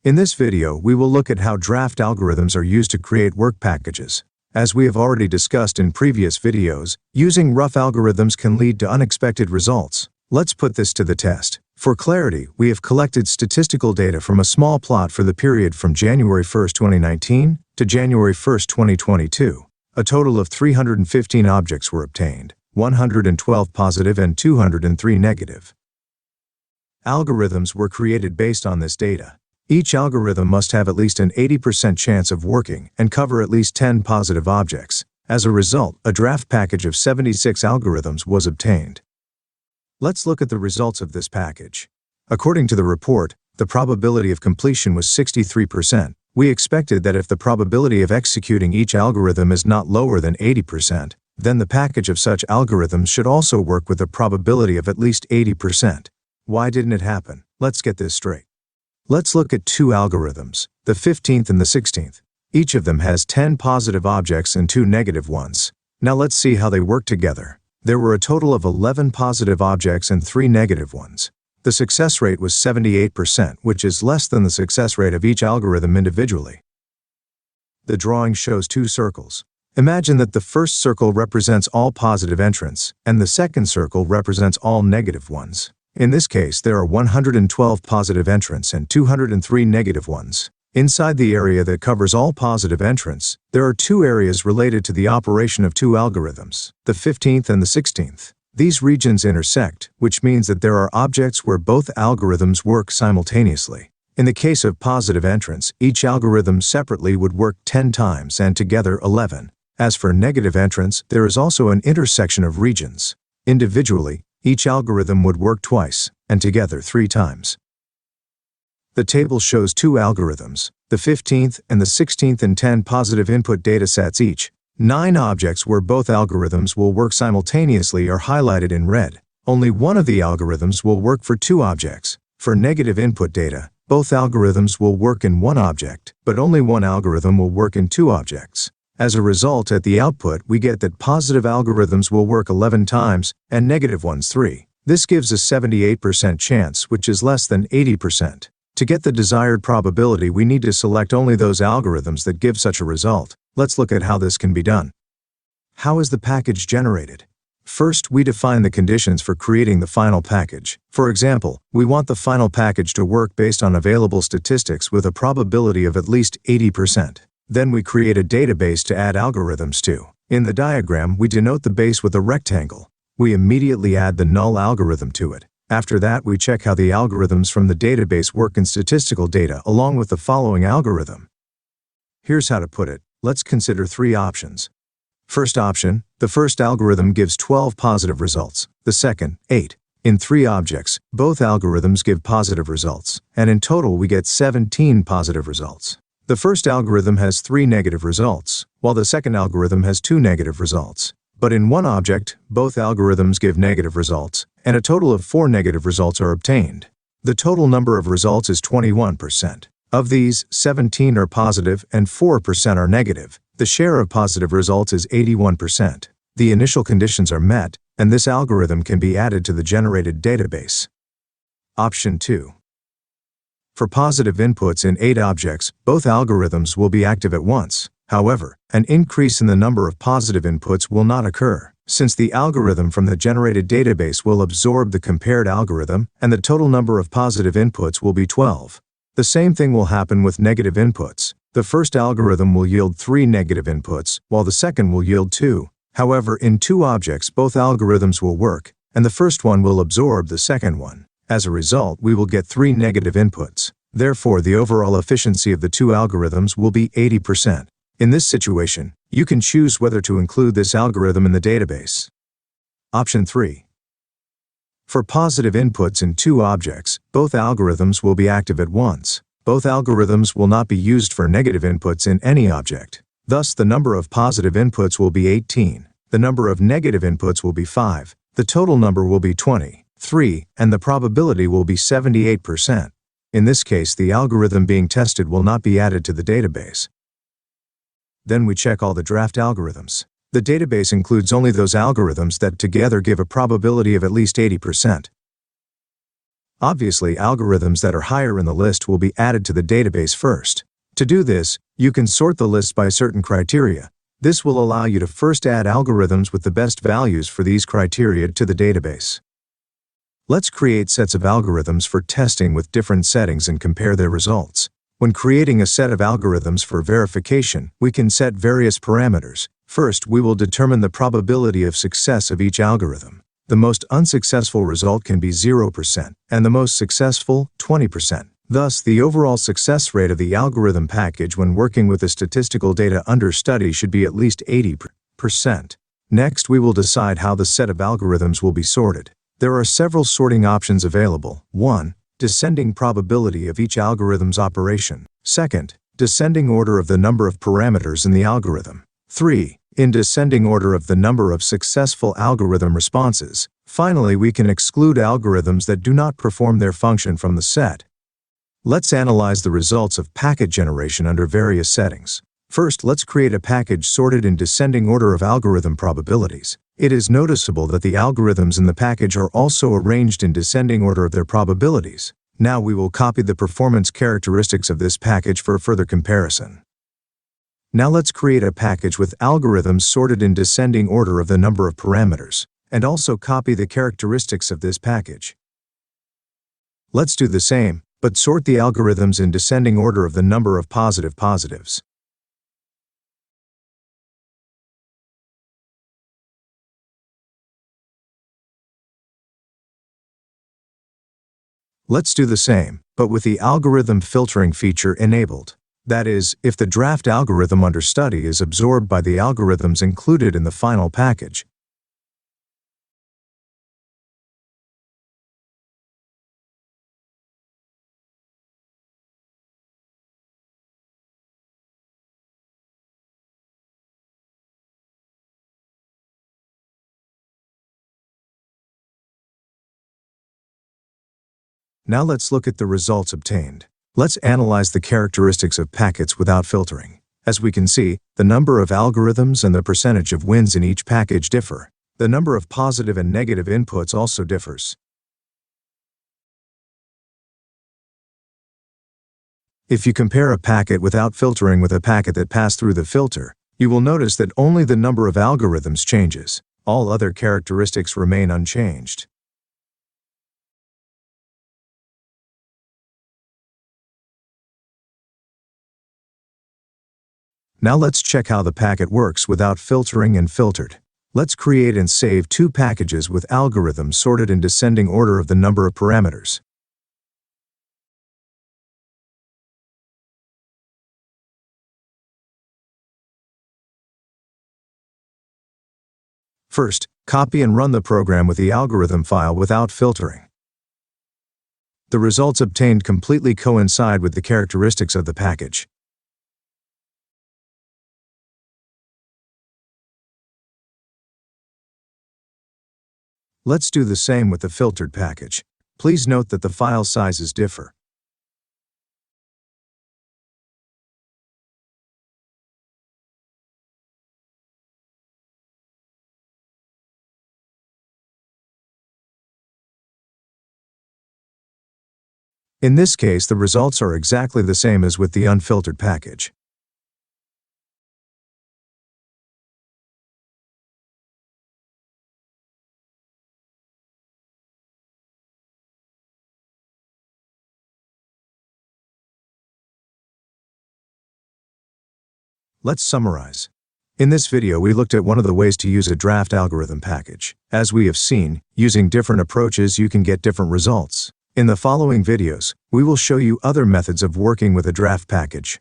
In this video, we will look at how draft algorithms are used to create work packages. As we have already discussed in previous videos, using rough algorithms can lead to unexpected results. Let's put this to the test. For clarity, we have collected statistical data from a small plot for the period from January 1, 2019 to January 1, 2022. A total of 315 objects were obtained, 112 positive and 203 negative. Algorithms were created based on this data. Each algorithm must have at least an 80% chance of working and cover at least 10 positive objects. As a result, a draft package of 76 algorithms was obtained. Let's look at the results of this package. According to the report, the probability of completion was 63%. We expected that if the probability of executing each algorithm is not lower than 80%, then the package of such algorithms should also work with a probability of at least 80%. Why didn't it happen? Let's get this straight. Let's look at two algorithms, the 15th and the 16th. Each of them has 10 positive objects and 2 negative ones. Now let's see how they work together. There were a total of 11 positive objects and 3 negative ones. The success rate was 78%, which is less than the success rate of each algorithm individually. The drawing shows two circles. Imagine that the first circle represents all positive entrants, and the second circle represents all negative ones. In this case, there are 112 positive entrants and 203 negative ones. Inside the area that covers all positive entrants, there are two areas related to the operation of two algorithms, the 15th and the 16th. These regions intersect, which means that there are objects where both algorithms work simultaneously. In the case of positive entrants, each algorithm separately would work 10 times and together 11. As for negative entrants, there is also an intersection of regions. Individually, each algorithm would work twice, and together 3 times. The table shows two algorithms, the 15th and the 16th and 10 positive input datasets each. 9 objects where both algorithms will work simultaneously are highlighted in red. Only one of the algorithms will work for 2 objects. For negative input data, both algorithms will work in 1 object, but only one algorithm will work in 2 objects. As a result, at the output, we get that positive algorithms will work 11 times and negative ones 3. This gives a 78% chance, which is less than 80%. To get the desired probability, we need to select only those algorithms that give such a result. Let's look at how this can be done. How is the package generated? First, we define the conditions for creating the final package. For example, we want the final package to work based on available statistics with a probability of at least 80%. Then we create a database to add algorithms to. In the diagram, we denote the base with a rectangle. We immediately add the null algorithm to it. After that, we check how the algorithms from the database work in statistical data along with the following algorithm. Here's how to put it. Let's consider 3 options. First option, the first algorithm gives 12 positive results, the second, 8. In 3 objects, both algorithms give positive results, and in total we get 17 positive results. The first algorithm has 3 negative results, while the second algorithm has 2 negative results. But in 1 object, both algorithms give negative results, and a total of 4 negative results are obtained. The total number of results is 21%. Of these, 17 are positive and 4% are negative. The share of positive results is 81%. The initial conditions are met, and this algorithm can be added to the generated database. Option 2. For positive inputs in 8 objects, both algorithms will be active at once. However, an increase in the number of positive inputs will not occur, since the algorithm from the generated database will absorb the compared algorithm, and the total number of positive inputs will be 12. The same thing will happen with negative inputs. The first algorithm will yield 3 negative inputs, while the second will yield 2. However, in 2 objects, both algorithms will work, and the first one will absorb the second one. As a result, we will get 3 negative inputs. Therefore, the overall efficiency of the 2 algorithms will be 80%. In this situation, you can choose whether to include this algorithm in the database. Option 3. For positive inputs in 2 objects, both algorithms will be active at once. Both algorithms will not be used for negative inputs in any object. Thus, the number of positive inputs will be 18. The number of negative inputs will be 5. The total number will be 23, and the probability will be 78%. In this case, the algorithm being tested will not be added to the database. Then we check all the draft algorithms. The database includes only those algorithms that together give a probability of at least 80%. Obviously, algorithms that are higher in the list will be added to the database first. To do this, you can sort the list by certain criteria. This will allow you to first add algorithms with the best values for these criteria to the database. Let's create sets of algorithms for testing with different settings and compare their results. When creating a set of algorithms for verification, we can set various parameters. First, we will determine the probability of success of each algorithm. The most unsuccessful result can be 0%, and the most successful, 20%. Thus, the overall success rate of the algorithm package when working with the statistical data under study should be at least 80%. Next, we will decide how the set of algorithms will be sorted. There are several sorting options available. 1. Descending probability of each algorithm's operation. Second, descending order of the number of parameters in the algorithm. 3. In descending order of the number of successful algorithm responses. Finally, we can exclude algorithms that do not perform their function from the set. Let's analyze the results of packet generation under various settings. First, let's create a package sorted in descending order of algorithm probabilities. It is noticeable that the algorithms in the package are also arranged in descending order of their probabilities. Now we will copy the performance characteristics of this package for further comparison. Now let's create a package with algorithms sorted in descending order of the number of parameters, and also copy the characteristics of this package. Let's do the same, but sort the algorithms in descending order of the number of positives. Let's do the same, but with the algorithm filtering feature enabled. That is, if the draft algorithm under study is absorbed by the algorithms included in the final package. Now let's look at the results obtained. Let's analyze the characteristics of packets without filtering. As we can see, the number of algorithms and the percentage of wins in each package differ. The number of positive and negative inputs also differs. If you compare a packet without filtering with a packet that passed through the filter, you will notice that only the number of algorithms changes. All other characteristics remain unchanged. Now let's check how the packet works without filtering and filtered. Let's create and save two packages with algorithms sorted in descending order of the number of parameters. First, copy and run the program with the algorithm file without filtering. The results obtained completely coincide with the characteristics of the package. Let's do the same with the filtered package. Please note that the file sizes differ. In this case, the results are exactly the same as with the unfiltered package. Let's summarize. In this video, we looked at one of the ways to use a draft algorithm package. As we have seen, using different approaches you can get different results. In the following videos, we will show you other methods of working with a draft package.